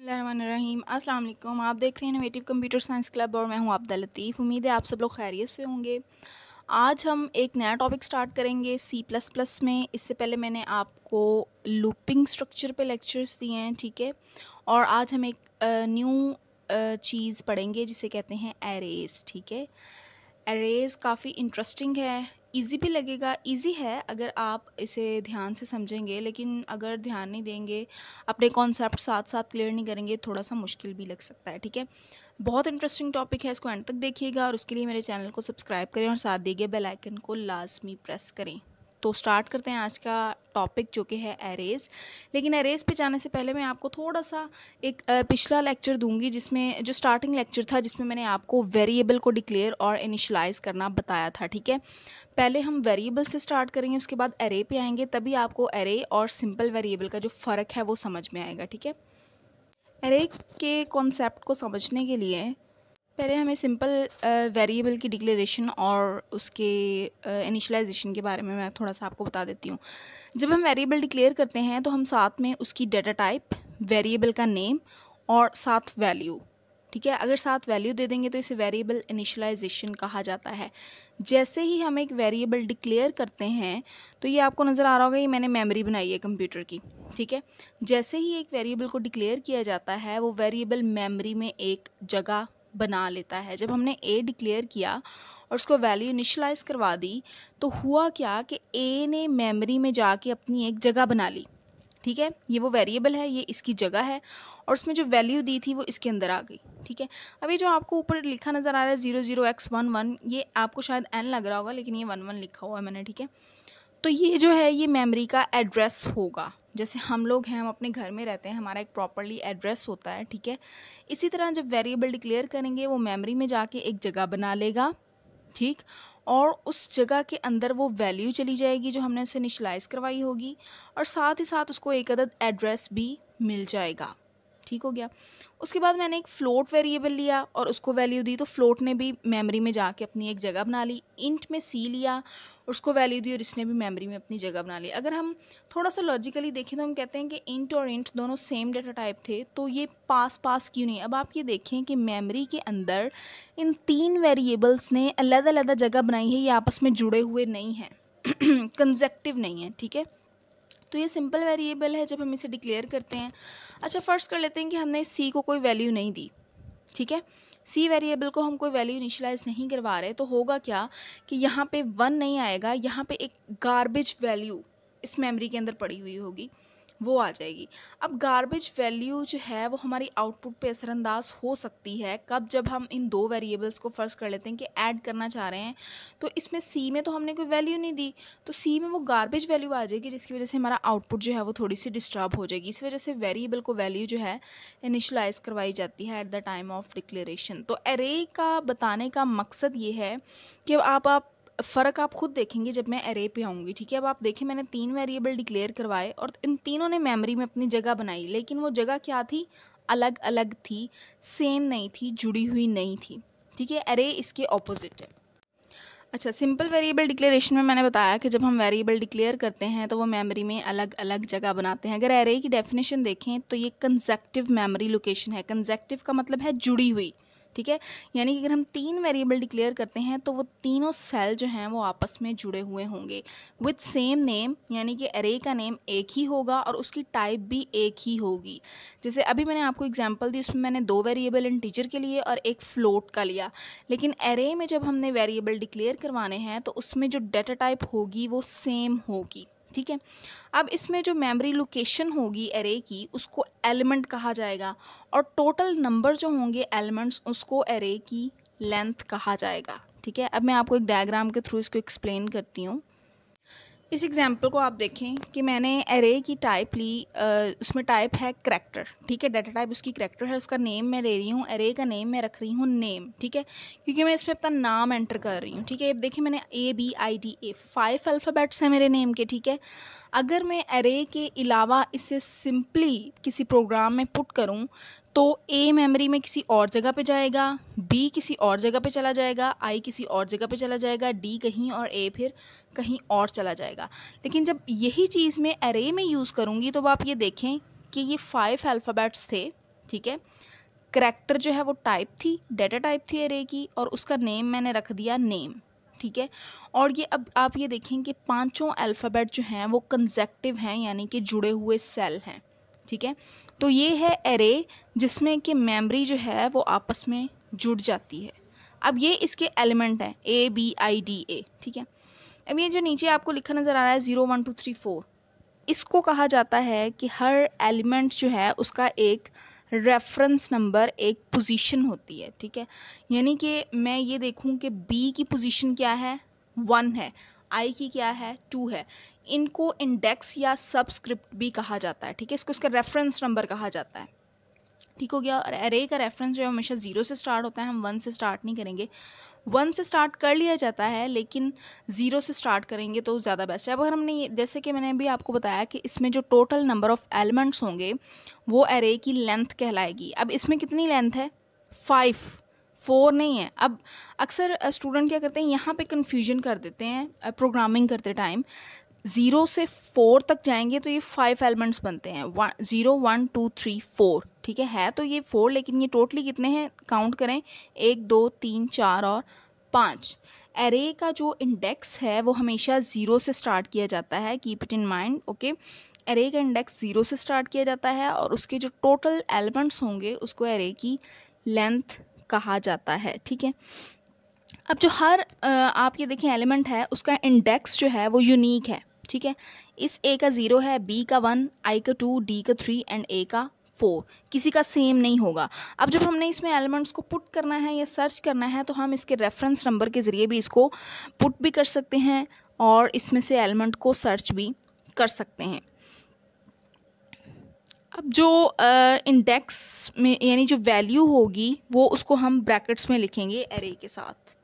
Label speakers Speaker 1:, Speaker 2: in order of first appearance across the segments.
Speaker 1: बिस्मिल्लाहिर्रहमानिर्रहीम। अस्सलाम वालेकुम। आप देख रहे हैं इनोवेटिव कंप्यूटर साइंस क्लब और मैं हूं आब्दा लतीफ़। उम्मीद है आप सब लोग खैरियत से होंगे। आज हम एक नया टॉपिक स्टार्ट करेंगे सी प्लस प्लस में। इससे पहले मैंने आपको लूपिंग स्ट्रक्चर पे लेक्चर्स दिए हैं, ठीक है। और आज हम एक न्यू चीज़ पढ़ेंगे जिसे कहते हैं एरेज़, ठीक है। एरेज़ काफ़ी इंटरेस्टिंग है, इजी भी लगेगा। इजी है अगर आप इसे ध्यान से समझेंगे, लेकिन अगर ध्यान नहीं देंगे, अपने कॉन्सेप्ट साथ साथ क्लियर नहीं करेंगे, थोड़ा सा मुश्किल भी लग सकता है, ठीक है। बहुत इंटरेस्टिंग टॉपिक है, इसको एंड तक देखिएगा और उसके लिए मेरे चैनल को सब्सक्राइब करें और साथ दिए गए बेल आइकन को लाजमी प्रेस करें। तो स्टार्ट करते हैं आज का टॉपिक जो कि है एरेज़। लेकिन एरेज़ पे जाने से पहले मैं आपको थोड़ा सा एक पिछला लेक्चर दूंगी, जिसमें जो स्टार्टिंग लेक्चर था जिसमें मैंने आपको वेरिएबल को डिक्लेयर और इनिशियलाइज़ करना बताया था, ठीक है। पहले हम वेरिएबल से स्टार्ट करेंगे, उसके बाद एरे पे आएंगे, तभी आपको एरे और सिंपल वेरिएबल का जो फ़र्क है वो समझ में आएगा, ठीक है। एरे के कॉन्सेप्ट को समझने के लिए पहले हमें सिंपल वेरिएबल की डिक्लेरेशन और उसके इनिशियलाइजेशन के बारे में मैं थोड़ा सा आपको बता देती हूँ। जब हम वेरिएबल डिक्लेयर करते हैं तो हम साथ में उसकी डाटा टाइप, वेरिएबल का नेम और साथ वैल्यू, ठीक है। अगर साथ वैल्यू दे देंगे तो इसे वेरिएबल इनिशियलाइजेशन कहा जाता है। जैसे ही हम एक वेरिएबल डिक्लेयर करते हैं तो ये आपको नज़र आ रहा होगा, ये मैंने मेमोरी बनाई है कंप्यूटर की, ठीक है। जैसे ही एक वेरिएबल को डिक्लेयर किया जाता है वो वेरिएबल मेमोरी में एक जगह बना लेता है। जब हमने ए डिक्लेयर किया और उसको वैल्यू इनिशियलाइज करवा दी तो हुआ क्या कि ए ने मेमोरी में जाके अपनी एक जगह बना ली, ठीक है। ये वो वेरिएबल है, ये इसकी जगह है और उसमें जो वैल्यू दी थी वो इसके अंदर आ गई, ठीक है। अब ये जो आपको ऊपर लिखा नज़र आ रहा है 00x11, ये आपको शायद n लग रहा होगा, लेकिन ये 11 लिखा हुआ है मैंने, ठीक है। तो ये जो है ये मेमोरी का एड्रेस होगा। जैसे हम लोग हैं, हम अपने घर में रहते हैं, हमारा एक प्रॉपरली एड्रेस होता है, ठीक है। इसी तरह जब वेरिएबल डिक्लेयर करेंगे वो मेमोरी में जाके एक जगह बना लेगा, ठीक। और उस जगह के अंदर वो वैल्यू चली जाएगी जो हमने उसे इनिशियलाइज़ करवाई होगी और साथ ही साथ उसको एक अदद एड्रेस भी मिल जाएगा, ठीक हो गया। उसके बाद मैंने एक फ्लोट वेरिएबल लिया और उसको वैल्यू दी, तो फ्लोट ने भी मेमोरी में जाके अपनी एक जगह बना ली। इंट में सी लिया, उसको वैल्यू दी और इसने भी मेमोरी में अपनी जगह बना ली। अगर हम थोड़ा सा लॉजिकली देखें तो हम कहते हैं कि इंट और इंट दोनों सेम डेटा टाइप थे, तो ये पास पास क्यों नहीं। अब आप ये देखें कि मेमोरी के अंदर इन तीन वेरिएबल्स ने अलग अलग जगह बनाई है, ये आपस में जुड़े हुए नहीं हैं कंसेक्टिव नहीं है, ठीक है। तो ये सिंपल वेरिएबल है जब हम इसे डिक्लेयर करते हैं। अच्छा, फर्स्ट कर लेते हैं कि हमने सी को कोई वैल्यू नहीं दी, ठीक है। सी वेरिएबल को हम कोई वैल्यू इनिशियलाइज नहीं करवा रहे, तो होगा क्या कि यहाँ पे 1 नहीं आएगा, यहाँ पे एक गार्बेज वैल्यू इस मेमोरी के अंदर पड़ी हुई होगी, वो आ जाएगी। अब गार्बेज वैल्यू जो है वो हमारी आउटपुट पे असरअंदाज हो सकती है कब, जब हम इन दो वेरिएबल्स को फर्स्ट कर लेते हैं कि ऐड करना चाह रहे हैं, तो इसमें सी में तो हमने कोई वैल्यू नहीं दी, तो सी में वो गार्बेज वैल्यू आ जाएगी, जिसकी वजह से हमारा आउटपुट जो है वो थोड़ी सी डिस्टर्ब हो जाएगी। इस वजह से वेरिएबल को वैल्यू जो है इनिशियलाइज करवाई जाती है at the time of declaration. तो एरे का बताने का मकसद ये है कि आप फ़र्क आप खुद देखेंगे जब मैं एरे पे आऊँगी, ठीक है। अब आप देखें, मैंने 3 वेरिएबल डिक्लेयर करवाए और इन तीनों ने मेमोरी में अपनी जगह बनाई, लेकिन वो जगह क्या थी, अलग अलग थी, सेम नहीं थी, जुड़ी हुई नहीं थी, ठीक है। एरे इसके ऑपोजिट है। अच्छा, सिंपल वेरिएबल डिक्लेरेशन में मैंने बताया कि जब हम वेरिएबल डिक्लेयर करते हैं तो वो मेमोरी में अलग अलग जगह बनाते हैं। अगर एरे की डेफिनेशन देखें तो ये कंसेक्टिव मेमोरी लोकेशन है। कंसेक्टिव का मतलब है जुड़ी हुई, ठीक है। यानी कि अगर हम 3 वेरिएबल डिक्लेयर करते हैं तो वो तीनों सेल जो हैं वो आपस में जुड़े हुए होंगे विद सेम नेम, यानी कि एरे का नेम एक ही होगा और उसकी टाइप भी एक ही होगी। जैसे अभी मैंने आपको एग्जांपल दी, उसमें मैंने 2 वेरिएबल इंटीजर के लिए और एक फ्लोट का लिया, लेकिन एरे में जब हमने वेरिएबल डिक्लेयर करवाने हैं तो उसमें जो डाटा टाइप होगी वो सेम होगी, ठीक है। अब इसमें जो मेमोरी लोकेशन होगी एरे की उसको एलिमेंट कहा जाएगा और टोटल नंबर जो होंगे एलिमेंट्स उसको एरे की लेंथ कहा जाएगा, ठीक है। अब मैं आपको एक डायग्राम के थ्रू इसको एक्सप्लेन करती हूँ। इस एग्जाम्पल को आप देखें कि मैंने एरे की टाइप ली, उसमें टाइप है करैक्टर, ठीक है। डाटा टाइप उसकी करैक्टर है, उसका नेम मैं ले रही हूँ, एरे का नेम मैं रख रही हूँ नेम, ठीक है, क्योंकि मैं इसमें अपना नाम एंटर कर रही हूँ, ठीक है। अब देखिए, मैंने ABIDA 5 अल्फ़ाबेट्स हैं मेरे नेम के, ठीक है। अगर मैं एरे के अलावा इसे सिंपली किसी प्रोग्राम में पुट करूँ तो ए मेमोरी में किसी और जगह पे जाएगा, बी किसी और जगह पे चला जाएगा, आई किसी और जगह पे चला जाएगा, डी कहीं और ए फिर कहीं और चला जाएगा। लेकिन जब यही चीज़ मैं एरे में यूज़ करूँगी तो आप ये देखें कि ये 5 अल्फ़ाबेट्स थे, ठीक है। करैक्टर जो है वो टाइप थी, डाटा टाइप थी एरे की, और उसका नेम मैंने रख दिया नेम, ठीक है। और ये अब आप ये देखें कि पांचों अल्फ़ाबेट जो हैं वो कंसेक्टिव हैं, यानी कि जुड़े हुए सेल हैं, ठीक है। तो ये है एरे जिसमें कि मेमोरी जो है वो आपस में जुड़ जाती है। अब ये इसके एलिमेंट हैं ABIDA, ठीक है। अब ये जो नीचे आपको लिखा नज़र आ रहा है 0 1 2 3 4, इसको कहा जाता है कि हर एलिमेंट जो है उसका एक रेफरेंस नंबर, एक पोजीशन होती है, ठीक है। यानी कि मैं ये देखूं कि बी की पोजीशन क्या है, 1 है, आई की क्या है, 2 है। इनको इंडेक्स या सबस्क्रिप्ट भी कहा जाता है, ठीक है। इसका रेफरेंस नंबर कहा जाता है, ठीक हो गया। और एरे का रेफरेंस जो है हमेशा 0 से स्टार्ट होता है, हम 1 से स्टार्ट नहीं करेंगे। 1 से स्टार्ट कर लिया जाता है लेकिन 0 से स्टार्ट करेंगे तो ज़्यादा बेस्ट है। अब अगर हमने जैसे कि मैंने भी आपको बताया कि इसमें जो टोटल नंबर ऑफ़ एलिमेंट्स होंगे वो एरे की लेंथ कहलाएगी। अब इसमें कितनी लेंथ है, 5, 4 नहीं है। अब अक्सर स्टूडेंट क्या करते हैं, यहाँ पे कन्फ्यूजन कर देते हैं प्रोग्रामिंग करते टाइम। 0 से 4 तक जाएंगे तो ये 5 एलिमेंट्स बनते हैं, 0 1 2 3 4, ठीक है तो ये 4, लेकिन ये टोटली कितने हैं काउंट करें, 1 2 3 4 और 5। एरे का जो इंडेक्स है वो हमेशा 0 से स्टार्ट किया जाता है, keep it in mind, okay. Array का इंडेक्स 0 से स्टार्ट किया जाता है और उसके जो टोटल एलिमेंट्स होंगे उसको एरे की लेंथ कहा जाता है, ठीक है। अब जो हर आप ये देखें एलिमेंट है उसका इंडेक्स जो है वो यूनिक है, ठीक है। इस ए का 0 है, बी का 1, आई का 2, डी का 3 एंड ए का 4, किसी का सेम नहीं होगा। अब जब हमने इसमें एलिमेंट्स को पुट करना है या सर्च करना है तो हम इसके रेफरेंस नंबर के ज़रिए भी इसको पुट भी कर सकते हैं और इसमें से एलिमेंट को सर्च भी कर सकते हैं। अब जो इंडेक्स में यानी जो वैल्यू होगी वो उसको हम ब्रैकेट्स में लिखेंगे एरे के साथ।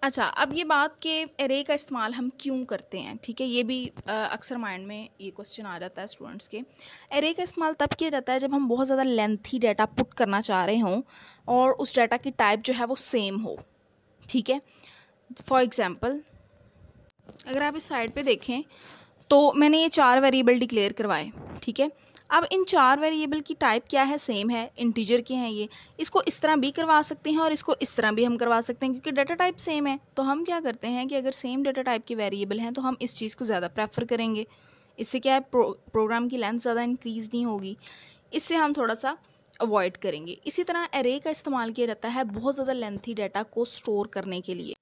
Speaker 1: अच्छा, अब ये बात कि एरे का इस्तेमाल हम क्यों करते हैं, ठीक है। ये भी अक्सर माइंड में ये क्वेश्चन आ जाता है स्टूडेंट्स के। एरे का इस्तेमाल तब किया जाता है जब हम बहुत ज़्यादा लेंथी डाटा पुट करना चाह रहे हों और उस डाटा की टाइप जो है वो सेम हो, ठीक है। फॉर एग्ज़ाम्पल अगर आप इस साइड पे देखें तो मैंने ये 4 वेरिएबल डिक्लेयर करवाए, ठीक है। अब इन 4 वेरिएबल की टाइप क्या है, सेम है, इंटीजर के हैं ये। इसको इस तरह भी करवा सकते हैं और इसको इस तरह भी हम करवा सकते हैं क्योंकि डाटा टाइप सेम है। तो हम क्या करते हैं कि अगर सेम डाटा टाइप के वेरिएबल हैं तो हम इस चीज़ को ज़्यादा प्रेफर करेंगे। इससे क्या है, प्रोग्राम की लेंथ ज़्यादा इंक्रीज़ नहीं होगी, इससे हम थोड़ा सा अवॉइड करेंगे। इसी तरह एरे का इस्तेमाल किया जाता है बहुत ज़्यादा लेंथी डाटा को स्टोर करने के लिए।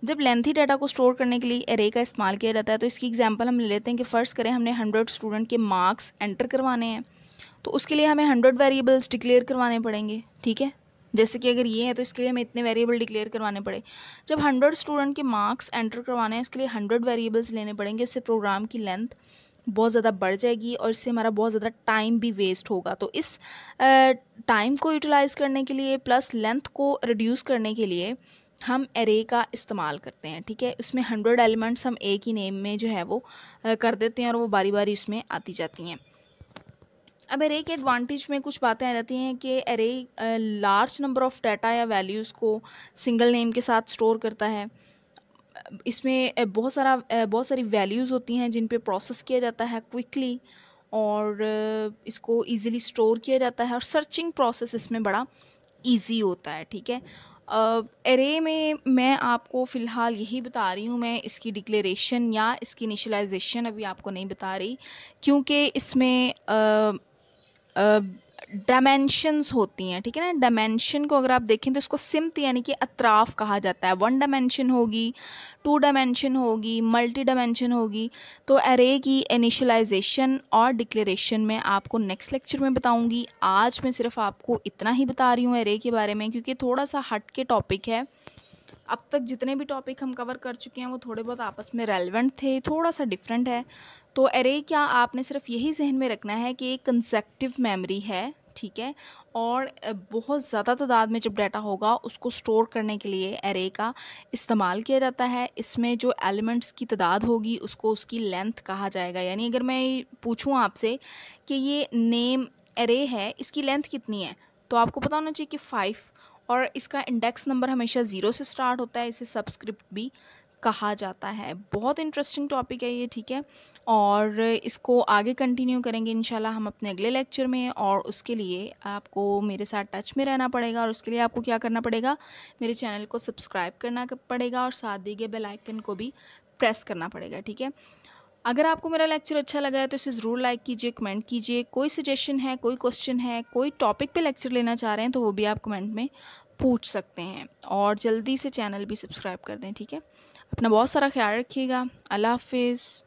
Speaker 1: जब लेंथी डाटा को स्टोर करने के लिए एरे का इस्तेमाल किया जाता है तो इसकी एग्जांपल हम ले लेते हैं कि फ़र्ज़ करें हमने 100 स्टूडेंट के मार्क्स एंटर करवाने हैं तो उसके लिए हमें 100 वेरिएबल्स डिक्लेयर करवाने पड़ेंगे, ठीक है। जैसे कि अगर ये है तो इसके लिए हमें इतने वेरिएबल डिक्लेयर करवाने पड़े। जब 100 स्टूडेंट के मार्क्स एंटर करवाने हैं इसके लिए 100 वेरिएबल्स लेने पड़ेंगे। उससे प्रोग्राम की लेंथ बहुत ज़्यादा बढ़ जाएगी और इससे हमारा बहुत ज़्यादा टाइम भी वेस्ट होगा। तो इस टाइम को यूटिलाइज़ करने के लिए प्लस लेंथ को रिड्यूस करने के लिए हम एरे का इस्तेमाल करते हैं, ठीक है। उसमें 100 एलिमेंट्स हम एक ही नेम में जो है वो कर देते हैं और वो बारी बारी उसमें आती जाती हैं। अब एरे के एडवांटेज में कुछ बातें आ जाती हैं कि array large number of data या वैल्यूज़ को सिंगल नेम के साथ स्टोर करता है। इसमें बहुत सारी वैल्यूज़ होती हैं जिन पे प्रोसेस किया जाता है क्विकली और इसको इजीली स्टोर किया जाता है और सर्चिंग प्रोसेस इसमें बड़ा इजी होता है, ठीक है। एरे में मैं आपको फ़िलहाल यही बता रही हूँ, मैं इसकी डिक्लेरेशन या इसकी इनिशियलाइजेशन अभी आपको नहीं बता रही क्योंकि इसमें डायमेंशंस होती हैं, ठीक है ना। डायमेंशन को अगर आप देखें तो इसको सिम्त यानी कि अतराफ़ कहा जाता है। 1 डायमेंशन होगी, 2 डायमेंशन होगी, मल्टी डायमेंशन होगी। तो एरे की इनिशियलाइजेशन और डिक्लेरेशन में आपको नेक्स्ट लेक्चर में बताऊंगी। आज मैं सिर्फ आपको इतना ही बता रही हूँ एरे के बारे में क्योंकि थोड़ा सा हट के टॉपिक है। अब तक जितने भी टॉपिक हम कवर कर चुके हैं वो थोड़े बहुत आपस में रेलेवेंट थे, थोड़ा सा डिफरेंट है। तो एरे क्या आपने सिर्फ यही जहन में रखना है कि एक कंसेक्टिव मेमोरी है, ठीक है। और बहुत ज़्यादा तादाद में जब डाटा होगा उसको स्टोर करने के लिए एरे का इस्तेमाल किया जाता है। इसमें जो एलिमेंट्स की तादाद होगी उसको उसकी लेंथ कहा जाएगा। यानी अगर मैं पूछूं आपसे कि ये नेम एरे है, इसकी लेंथ कितनी है, तो आपको पता होना चाहिए कि 5, और इसका इंडेक्स नंबर हमेशा 0 से स्टार्ट होता है। इसे सबस्क्रिप्ट भी कहा जाता है। बहुत इंटरेस्टिंग टॉपिक है ये, ठीक है, और इसको आगे कंटिन्यू करेंगे इंशाल्लाह हम अपने अगले लेक्चर में। और उसके लिए आपको मेरे साथ टच में रहना पड़ेगा, और उसके लिए आपको क्या करना पड़ेगा, मेरे चैनल को सब्सक्राइब करना पड़ेगा और साथ दिए गए बेल आइकन को भी प्रेस करना पड़ेगा, ठीक है। अगर आपको मेरा लेक्चर अच्छा लगा है तो इसे ज़रूर लाइक कीजिए, कमेंट कीजिए। कोई सजेशन है, कोई क्वेश्चन है, कोई टॉपिक पे लेक्चर लेना चाह रहे हैं तो वो भी आप कमेंट में पूछ सकते हैं। और जल्दी से चैनल भी सब्सक्राइब कर दें, ठीक है। अपना बहुत सारा ख्याल रखिएगा। अल्लाह हाफिज़।